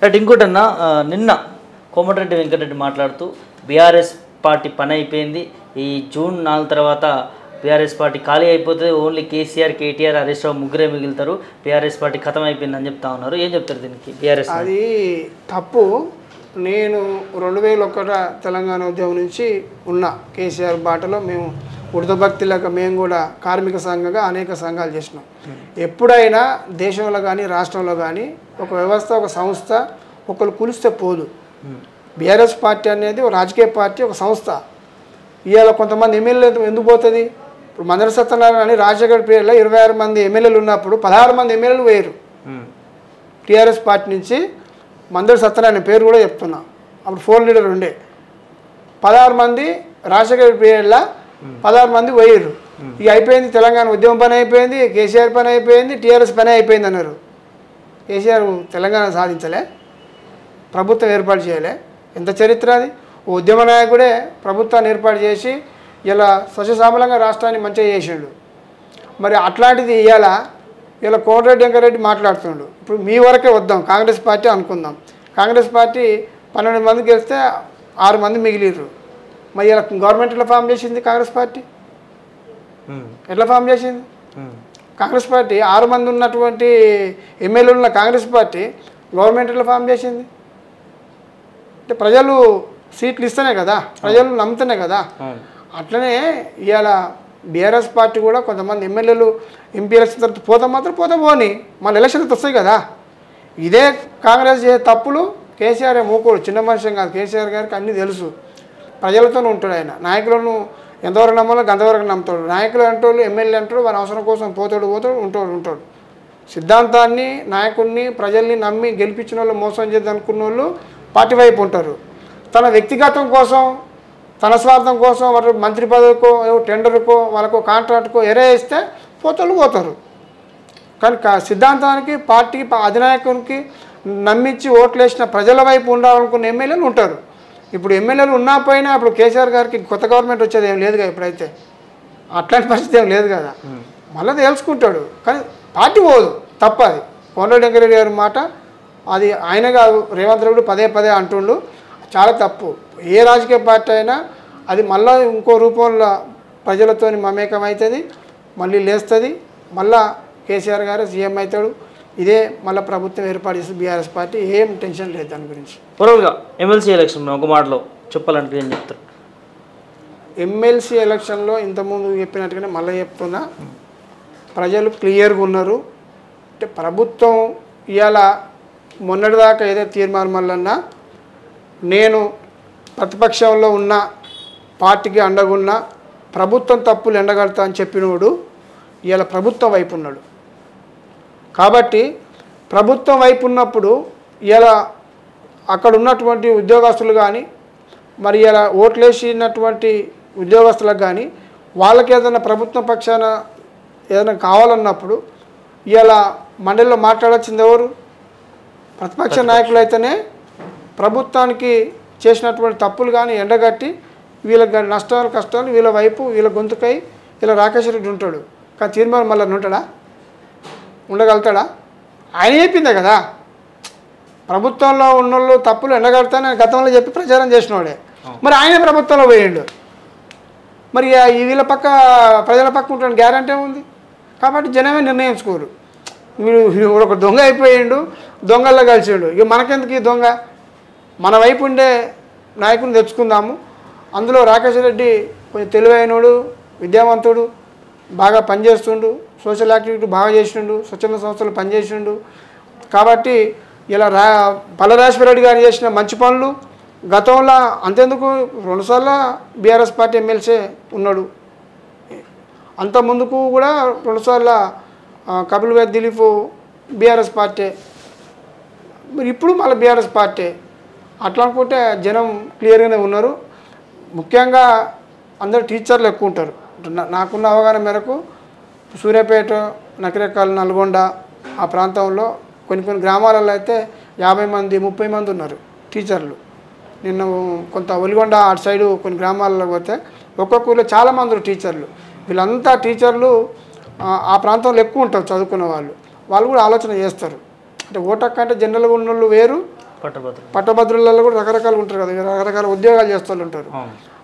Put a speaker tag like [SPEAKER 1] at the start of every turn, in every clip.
[SPEAKER 1] Right. ఇంకోటన్నా నిన్న కోమటిరెడ్డి వెంకటరెడ్డి మాట్లాడుతూ BRS party పని అయిపోయింది, ఈ జూన్ 4 తర్వాత బీఆర్ఎస్ పార్టీ ఖాళీ అయిపోతుంది, ఓన్లీ కేసీఆర్ కేటీఆర్ హరీష్ రావు ముగ్గురే మిగులుతారు, బీఆర్ఎస్ పార్టీ ఖతం అయిపోయిందని చెప్తా ఉన్నారు. ఏం చెప్తారు దీనికి బీఆర్ఎస్?
[SPEAKER 2] అది తప్పు. నేను 2001 తెలంగాణ ఉద్యమం నుంచి ఉన్న కేసీఆర్ బాటలో మేము ఉడతభక్తిలాగా మేము కూడా కార్మిక సంఘంగా అనేక సంఘాలు చేసినాం. ఎప్పుడైనా దేశంలో కానీ రాష్ట్రంలో కానీ ఒక వ్యవస్థ ఒక సంస్థ ఒకరు కులిస్తే పోదు. బీఆర్ఎస్ పార్టీ అనేది ఒక రాజకీయ పార్టీ, ఒక సంస్థ. ఇవాళ కొంతమంది ఎమ్మెల్యేలు ఎందుకు పోతుంది? ఇప్పుడు మందర సత్యనారాయణ అని రాజశేఖర్ పీరియడ్లో 26 మంది ఎమ్మెల్యేలు ఉన్నప్పుడు 16 మంది ఎమ్మెల్యేలు వేయరు. టీఆర్ఎస్ పార్టీ నుంచి మందర సత్యనారాయణ పేరు కూడా చెప్తున్నా. అప్పుడు 4 లీడర్ ఉండే 16 మంది రాజశేఖర్ పీరియడ్లో 16 మంది వేయరు. ఇక అయిపోయింది, తెలంగాణ ఉద్యమం పని అయిపోయింది, కేసీఆర్ పని అయిపోయింది, టీఆర్ఎస్ పని అయిపోయింది అన్నారు. కేసీఆర్ తెలంగాణ సాధించలే, ప్రభుత్వం ఏర్పాటు చేయలే. ఎంత చరిత్ర అది! ఉద్యమ నాయకుడే ప్రభుత్వాన్ని ఏర్పాటు చేసి ఇలా సస్యశ్యామలంగా రాష్ట్రాన్ని మంచిగా చేసిండు. మరి అట్లాంటిది ఇలా కోమటిరెడ్డి వెంకటరెడ్డి మాట్లాడుతుండు. ఇప్పుడు మీ వరకే వద్దాం, కాంగ్రెస్ పార్టీ అనుకుందాం. కాంగ్రెస్ పార్టీ 12 మంది గెలిస్తే 6 మంది మిగిలిర్రు. మరి ఇలా గవర్నమెంట్ ఎట్లా ఫామ్ చేసింది? కాంగ్రెస్ పార్టీ ఎట్లా ఫామ్ చేసింది? కాంగ్రెస్ పార్టీ 6 మంది ఉన్నటువంటి ఎమ్మెల్యేలు ఉన్న కాంగ్రెస్ పార్టీ గవర్నమెంట్ ఎట్లా ఫామ్ చేసింది? అంటే ప్రజలు సీట్లు ఇస్తేనే కదా, ప్రజలు నమ్ముతూనే కదా. అట్లనే ఇవాళ బీఆర్ఎస్ పార్టీ కూడా కొంతమంది ఎమ్మెల్యేలు ఎంపీ ఎలక్షన్ తర్వాత పోతే మాత్రం పోని మళ్ళీ ఎలక్షన్కి వస్తాయి కదా. ఇదే కాంగ్రెస్ చేసే తప్పులు కేసీఆర్ మూకోడు, చిన్న మనిషి కాదు. కేసీఆర్ గారికి అన్నీ తెలుసు. ప్రజలతోనే ఉంటాడు ఆయన. నాయకులను ఎంతవరకు నమ్మాలో అంతవరకు నమ్ముతాడు. నాయకులు అంటాడు, ఎమ్మెల్యే అంటాడు, వారి అవసరం కోసం పోతాడు ఉంటాడు. సిద్ధాంతాన్ని, నాయకుడిని, ప్రజల్ని నమ్మి గెలిపించిన వాళ్ళు మోసం చేద్దాం అనుకున్న వాళ్ళు పార్టీ వైపు ఉంటారు. తన వ్యక్తిగతం కోసం, తన స్వార్థం కోసం వారు మంత్రి పదవికో టెండర్కో వాళ్ళకో కాంట్రాక్ట్కో ఇస్తే పోతారు. కానీ సిద్ధాంతానికి, పార్టీకి, అధినాయకునికి నమ్మించి ఓట్లేసిన ప్రజల వైపు ఉండాలనుకున్న ఎమ్మెల్యేలు ఉంటారు. ఇప్పుడు ఎమ్మెల్యేలు ఉన్నా పోయినా ఇప్పుడు కేసీఆర్ గారికి కొత్త గవర్నమెంట్ వచ్చేది ఏం లేదుగా. ఇప్పుడైతే అట్లాంటి పరిస్థితి ఏం లేదు కదా. మళ్ళీ తెలుసుకుంటాడు, కానీ పార్టీ పోదు. తప్పది. కోమటిరెడ్డి వెంకటరెడ్డి గారి మాట అది ఆయన కాదు, రేవంత్ రెడ్డి పదే అంటుండు. చాలా తప్పు. ఏ రాజకీయ పార్టీ అయినా అది మళ్ళీ ఇంకో రూపంలో ప్రజలతో మమేకం అవుతుంది, మళ్ళీ లేస్తుంది. మళ్ళీ కేసీఆర్ గారు సీఎం అవుతాడు. ఇదే మళ్ళీ ప్రభుత్వం ఏర్పాటు చేస్తుంది బీఆర్ఎస్ పార్టీ. ఏం టెన్షన్ లేదు దాని గురించి.
[SPEAKER 1] ఓవరాల్గా ఎమ్మెల్సీ ఎలక్షన్ ఒక మాటలో చెప్పాలంటే ఏం చెప్తారు?
[SPEAKER 2] ఎమ్మెల్సీ ఎలక్షన్లో ఇంతకుముందు చెప్పినట్టుగానే మళ్ళీ చెప్తున్నా, ప్రజలు క్లియర్గా ఉన్నారు. అంటే ప్రభుత్వం ఇవాళ మొన్నటిదాకా ఏదైతే తీర్మానం మళ్ళన్నా నేను ప్రతిపక్షంలో ఉన్న పార్టీకి అండగున్న ప్రభుత్వం తప్పులు ఎండగడతా అని చెప్పినోడు ఇవాళ ప్రభుత్వం వైపు ఉన్నాడు. కాబట్టి ప్రభుత్వం వైపు ఉన్నప్పుడు ఇలా అక్కడ ఉన్నటువంటి ఉద్యోగస్తులు కానీ, మరి ఇలా ఓట్లేసినటువంటి ఉద్యోగస్తులకు కానీ వాళ్ళకి ఏదైనా ప్రభుత్వం పక్షాన ఏదైనా కావాలన్నప్పుడు ఇలా మండలిలో మాట్లాడాల్సింది ఎవరు? ప్రతిపక్ష నాయకులు అయితేనే ప్రభుత్వానికి చేసినటువంటి తప్పులు కానీ ఎండగట్టి వీళ్ళకి నష్టాలు కష్టాలు వీళ్ళ వైపు వీళ్ళ గొంతుకై ఇలా రాకేష్ రెడ్డి ఉంటాడు. కానీ తీర్మానం మళ్ళీ ఉండగలుగుతాడా? ఆయన చెప్పిందే కదా. ప్రభుత్వంలో ఉన్నోళ్ళు తప్పులు ఎండగడతానని గతంలో చెప్పి ప్రచారం చేసినవాడే. మరి ఆయనే ప్రభుత్వంలో పోయిండు. మరి వీళ్ళ పక్క ప్రజల పక్క ఉంటాడు గ్యారంటీ ఉంది. కాబట్టి జనమే నిర్ణయించుకోరు. వీడు ఒక దొంగ అయిపోయిండు, దొంగల్లో కలిసిండు. ఇక మనకెందుకు ఈ దొంగ? మన వైపు ఉండే నాయకుని తెచ్చుకుందాము. అందులో రాకేష్ రెడ్డి కొంచెం తెలివైనడు, విద్యావంతుడు, బాగా పనిచేస్తుండు, సోషల్ యాక్టివిటీ బాగా చేసిండు, స్వచ్ఛంద సంస్థలు పనిచేసిండు. కాబట్టి ఇలా పల్లరాజేశ్వర రెడ్డి గారు చేసిన మంచి పనులు గతంలో అంతెందుకు 2 సార్లు బీఆర్ఎస్ పార్టీ ఎమ్మెల్సీ ఉన్నాడు. అంత ముందుకు కూడా 2 సార్లు కపిల్ వేద్ దిలీప్ బీఆర్ఎస్ పార్టీ, మరి ఇప్పుడు మళ్ళీ బీఆర్ఎస్ పార్టీ. అట్లా అనుకుంటే జనం క్లియర్గానే ఉన్నారు. ముఖ్యంగా అందరు టీచర్లు ఎక్కువ ఉంటారు. నాకున్న అవగాహన మేరకు సూర్యాపేట, నకిరేకల్, నల్గొండ ఆ ప్రాంతంలో కొన్ని గ్రామాలలో అయితే 50 మంది 30 మంది ఉన్నారు టీచర్లు. నిన్న కొంత ఒలిగొండ అటు సైడు కొన్ని గ్రామాలలో పోతే ఒక్కొక్క ఊళ్ళో చాలామంది టీచర్లు. వీళ్ళంతా టీచర్లు ఆ ప్రాంతంలో ఎక్కువ ఉంటారు చదువుకున్న వాళ్ళు. వాళ్ళు కూడా ఆలోచన చేస్తారు. అంటే ఓటక్ అంటే జనరల్గా ఉన్న వాళ్ళు వేరు, పట్టభద్రులలో కూడా రకరకాలు ఉంటారు కదా, రకరకాల ఉద్యోగాలు చేస్తూ ఉంటారు.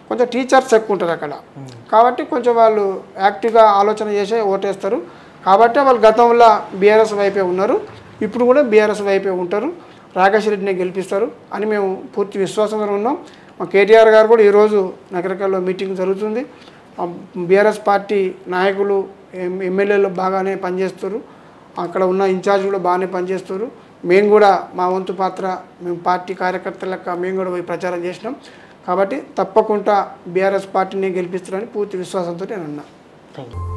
[SPEAKER 2] కొంచెం టీచర్స్ ఎక్కువ ఉంటారు అక్కడ, కాబట్టి కొంచెం వాళ్ళు యాక్టివ్గా ఆలోచన చేసే ఓటేస్తారు. కాబట్టి వాళ్ళు గతంలో బీఆర్ఎస్ వైపే ఉన్నారు, ఇప్పుడు కూడా బీఆర్ఎస్ వైపే ఉంటారు. రాకేష్ రెడ్డిని గెలిపిస్తారు అని మేము పూర్తి విశ్వాసంగా ఉన్నాం. మా కేటీఆర్ గారు కూడా ఈరోజు నగరకల్లో మీటింగ్ జరుగుతుంది. బీఆర్ఎస్ పార్టీ నాయకులు ఎమ్మెల్యేలు బాగానే పనిచేస్తారు, అక్కడ ఉన్న ఇన్ఛార్జ్ కూడా బాగానే పనిచేస్తారు. మేము కూడా మా వంతు పాత్ర, మేము పార్టీ కార్యకర్తలకు మేము కూడా పోయి ప్రచారం చేసినాం. కాబట్టి తప్పకుండా బీఆర్ఎస్ పార్టీని గెలిపిస్తారని పూర్తి విశ్వాసంతో నేను ఉన్నా.
[SPEAKER 1] Thank you.